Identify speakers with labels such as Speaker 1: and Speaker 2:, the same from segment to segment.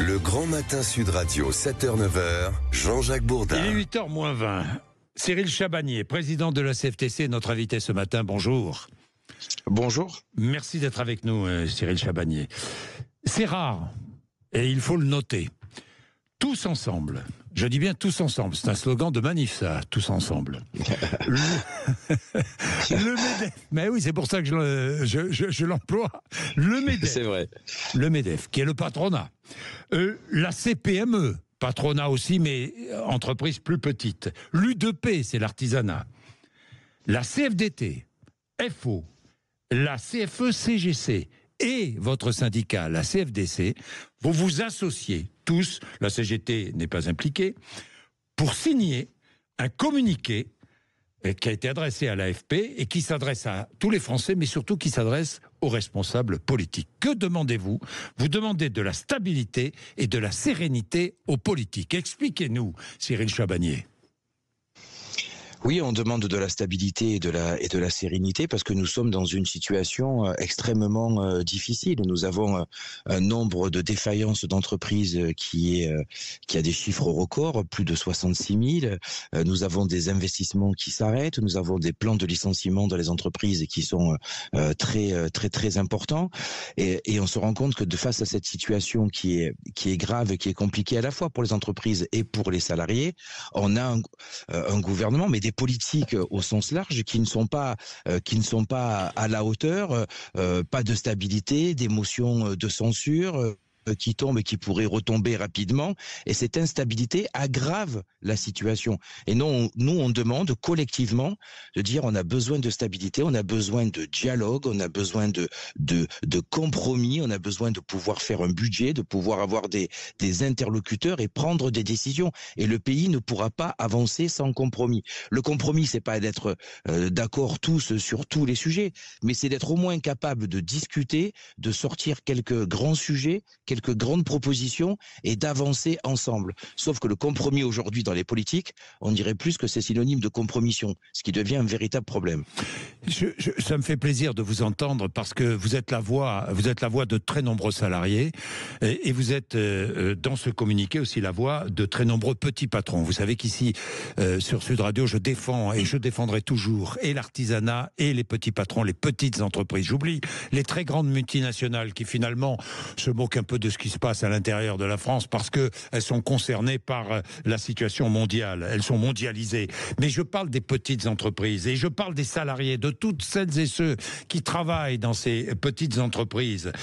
Speaker 1: Le Grand Matin Sud Radio, 7h-9h, Jean-Jacques Bourdin.
Speaker 2: Il est 8h moins 20. Cyril Chabagnier, président de la CFTC, notre invité ce matin. Bonjour.
Speaker 3: Bonjour.
Speaker 2: Merci d'être avec nous, Cyril Chabagnier. C'est rare, et il faut le noter. Tous ensemble. Je dis bien tous ensemble. C'est un slogan de manif, ça. Tous ensemble. Le MEDEF. Mais oui, c'est pour ça que je l'emploie. Le MEDEF.
Speaker 3: C'est vrai.
Speaker 2: Le MEDEF, qui est le patronat. La CPME, patronat aussi, mais entreprise plus petite. L'U2P, c'est l'artisanat. La CFDT, FO, la CFE-CGC et votre syndicat, la CFDC, vous vous associez tous, la CGT n'est pas impliquée, pour signer un communiqué qui a été adressé à l'AFP et qui s'adresse à tous les Français, mais surtout qui s'adresse aux responsables politiques. Que demandez-vous ? Vous demandez de la stabilité et de la sérénité aux politiques. Expliquez-nous, Cyril Chabagnier.
Speaker 3: Oui, on demande de la stabilité et de la sérénité parce que nous sommes dans une situation extrêmement difficile. Nous avons un nombre de défaillances d'entreprises qui a des chiffres records, plus de 66 000. Nous avons des investissements qui s'arrêtent. Nous avons des plans de licenciement dans les entreprises qui sont très importants. Et on se rend compte que face à cette situation qui est grave, qui est compliquée à la fois pour les entreprises et pour les salariés, on a un gouvernement, mais des politiques au sens large qui ne sont pas à la hauteur, pas de stabilité, des motions de censure qui tombent et qui pourraient retomber rapidement, et cette instabilité aggrave la situation. Et nous on demande collectivement de dire on a besoin de stabilité, on a besoin de dialogue, on a besoin de compromis, on a besoin de pouvoir faire un budget, de pouvoir avoir des interlocuteurs et prendre des décisions. Et le pays ne pourra pas avancer sans compromis. Le compromis, c'est pas d'être d'accord tous sur tous les sujets, mais c'est d'être au moins capable de discuter, de sortir quelques grands sujets, quelques grandes propositions et d'avancer ensemble. Sauf que le compromis aujourd'hui dans les politiques, on dirait plus que c'est synonyme de compromission, ce qui devient un véritable problème.
Speaker 2: Ça me fait plaisir de vous entendre parce que vous êtes la voix de très nombreux salariés et vous êtes dans ce communiqué aussi la voix de très nombreux petits patrons. Vous savez qu'ici sur Sud Radio, je défends et je défendrai toujours et l'artisanat et les petits patrons, les petites entreprises. J'oublie les très grandes multinationales qui finalement se moquent un peu de ce qui se passe à l'intérieur de la France parce qu'elles sont concernées par la situation mondiale. Elles sont mondialisées. Mais je parle des petites entreprises et je parle des salariés, de toutes celles et ceux qui travaillent dans ces petites entreprises.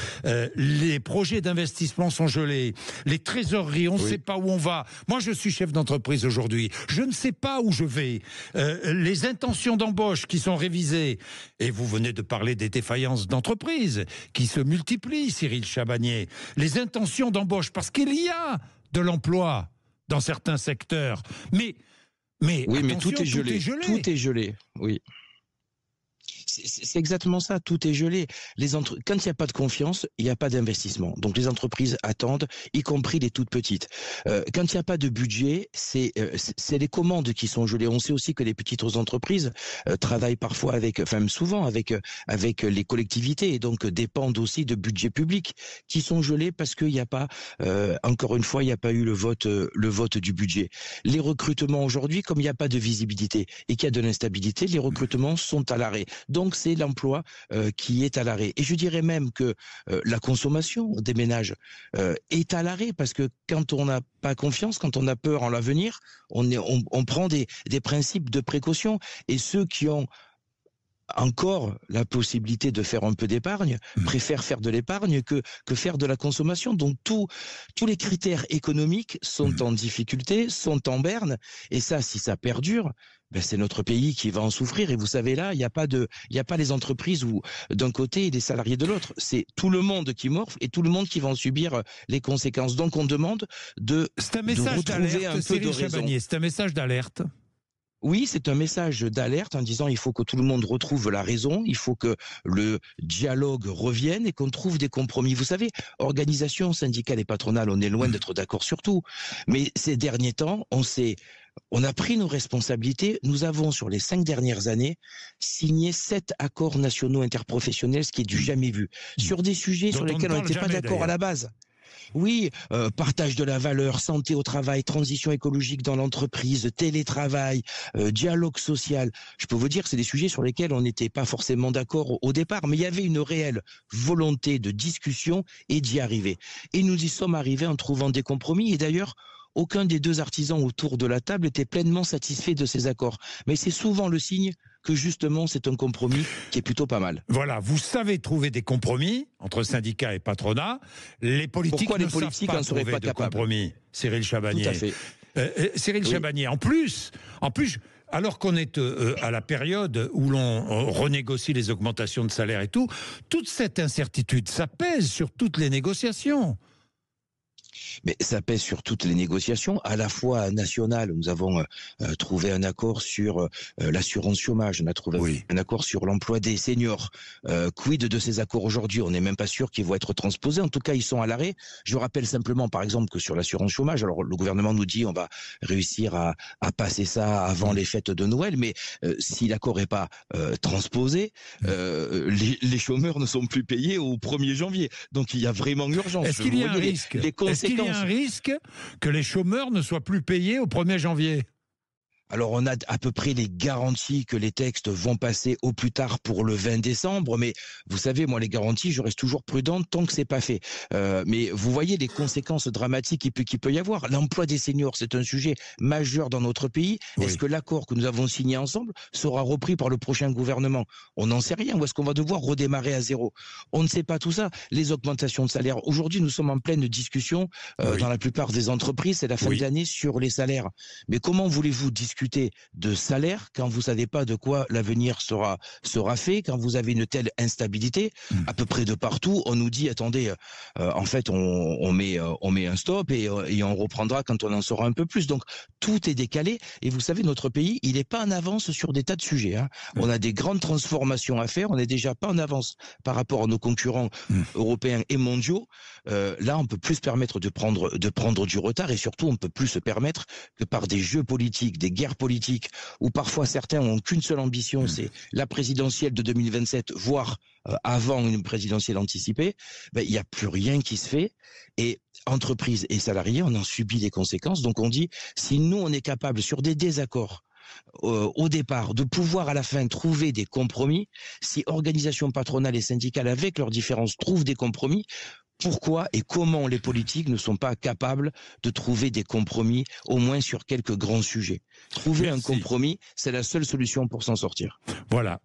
Speaker 2: Les projets d'investissement sont gelés. Les trésoreries, on ne sait pas où on va. Moi, je suis chef d'entreprise aujourd'hui. Je ne sais pas où je vais. Les intentions d'embauche qui sont révisées. Et vous venez de parler des défaillances d'entreprises qui se multiplient, Cyril Chabagnier. Les intentions d'embauche, parce qu'il y a de l'emploi dans certains secteurs. Mais
Speaker 3: oui,
Speaker 2: attention,
Speaker 3: mais tout est gelé. Tout est gelé, oui. C'est exactement ça, tout est gelé. Quand il n'y a pas de confiance, il n'y a pas d'investissement. Donc les entreprises attendent, y compris les toutes petites. Quand il n'y a pas de budget, c'est les commandes qui sont gelées. On sait aussi que les petites entreprises travaillent parfois souvent avec les collectivités et donc dépendent aussi de budgets publics qui sont gelés parce qu'il n'y a pas, encore une fois, il n'y a pas eu le vote du budget. Les recrutements aujourd'hui, comme il n'y a pas de visibilité et qu'il y a de l'instabilité, les recrutements sont à l'arrêt. Donc c'est l'emploi qui est à l'arrêt. Et je dirais même que la consommation des ménages est à l'arrêt parce que quand on n'a pas confiance, quand on a peur en l'avenir, on prend des principes de précaution. Et ceux qui ont encore la possibilité de faire un peu d'épargne, préfèrent faire de l'épargne que faire de la consommation. Donc tous les critères économiques sont en difficulté, sont en berne, et ça, si ça perdure, c'est notre pays qui va en souffrir. Et vous savez là, il n'y a pas les entreprises d'un côté et les salariés de l'autre. C'est tout le monde qui morfle et tout le monde qui va en subir les conséquences. Donc on demande de retrouver un peu de raison.
Speaker 2: C'est un message d'alerte.
Speaker 3: Oui, c'est un message d'alerte en disant il faut que tout le monde retrouve la raison, il faut que le dialogue revienne et qu'on trouve des compromis. Vous savez, organisations syndicales et patronales, on est loin d'être d'accord sur tout. Mais ces derniers temps, on a pris nos responsabilités. Nous avons, sur les 5 dernières années, signé 7 accords nationaux interprofessionnels, ce qui est du jamais vu. Sur des sujets sur lesquels on n'était pas d'accord à la base. Oui, partage de la valeur, santé au travail, transition écologique dans l'entreprise, télétravail, dialogue social. Je peux vous dire que c'est des sujets sur lesquels on n'était pas forcément d'accord au départ, mais il y avait une réelle volonté de discussion et d'y arriver. Et nous y sommes arrivés en trouvant des compromis. Et d'ailleurs, aucun des deux artisans autour de la table était pleinement satisfait de ces accords. Mais c'est souvent le signe que justement c'est un compromis qui est plutôt pas mal.
Speaker 2: Voilà, vous savez trouver des compromis entre syndicats et patronat. Les politiques
Speaker 3: Pourquoi
Speaker 2: ne
Speaker 3: les politiques
Speaker 2: savent pas
Speaker 3: n'en seraient
Speaker 2: trouver
Speaker 3: pas
Speaker 2: de
Speaker 3: capables?
Speaker 2: compromis. Cyril Chabagnier.
Speaker 3: Tout à fait.
Speaker 2: Cyril
Speaker 3: Oui.
Speaker 2: Chabagnier, en plus, alors qu'on est à la période où l'on renégocie les augmentations de salaire et tout, toute cette incertitude, ça pèse sur toutes les négociations.
Speaker 3: Mais ça pèse sur toutes les négociations, à la fois nationales. Nous avons trouvé un accord sur l'assurance chômage, on a trouvé un accord sur l'emploi des seniors. Quid de ces accords aujourd'hui? On n'est même pas sûr qu'ils vont être transposés. En tout cas, ils sont à l'arrêt. Je rappelle simplement, par exemple, que sur l'assurance chômage, alors le gouvernement nous dit on va réussir à passer ça avant les fêtes de Noël, mais si l'accord n'est pas transposé, les chômeurs ne sont plus payés au 1er janvier. Donc il y a vraiment urgence.
Speaker 2: Est-ce qu'il y a un risque? Est-ce qu'il y a un risque que les chômeurs ne soient plus payés au 1er janvier?
Speaker 3: Alors on a à peu près les garanties que les textes vont passer au plus tard pour le 20 décembre, mais vous savez, moi les garanties, je reste toujours prudent tant que c'est pas fait. Mais vous voyez les conséquences dramatiques qu'il peut y avoir. L'emploi des seniors, c'est un sujet majeur dans notre pays. Oui. Est-ce que l'accord que nous avons signé ensemble sera repris par le prochain gouvernement? On n'en sait rien. Ou est-ce qu'on va devoir redémarrer à zéro? On ne sait pas tout ça. Les augmentations de salaire. Aujourd'hui, nous sommes en pleine discussion dans la plupart des entreprises. C'est la fin de l'année sur les salaires. Mais comment voulez-vous discuter de salaire quand vous savez pas de quoi l'avenir sera fait, quand vous avez une telle instabilité à peu près de partout? On nous dit attendez, en fait on met un stop et on reprendra quand on en saura un peu plus. Donc tout est décalé et vous savez notre pays il n'est pas en avance sur des tas de sujets. On a des grandes transformations à faire, on n'est déjà pas en avance par rapport à nos concurrents européens et mondiaux. Là on peut plus se permettre de prendre du retard et surtout on ne peut plus se permettre que par des jeux politiques, des guerres politiques, où parfois certains ont qu'une seule ambition, c'est la présidentielle de 2027, voire avant une présidentielle anticipée, il n'y a plus rien qui se fait. Et entreprises et salariés, on en subit les conséquences. Donc on dit, si nous on est capable sur des désaccords, au départ, de pouvoir à la fin trouver des compromis, si organisations patronales et syndicales avec leurs différences trouvent des compromis, pourquoi et comment les politiques ne sont pas capables de trouver des compromis, au moins sur quelques grands sujets? Trouver un compromis, c'est la seule solution pour s'en sortir.
Speaker 2: Voilà.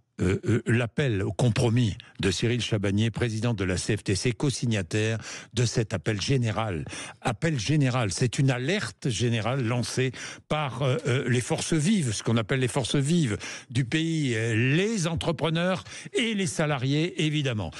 Speaker 2: L'appel au compromis de Cyril Chabagnier, président de la CFTC, co-signataire de cet appel général. Appel général, c'est une alerte générale lancée par les forces vives, ce qu'on appelle les forces vives du pays, les entrepreneurs et les salariés, évidemment.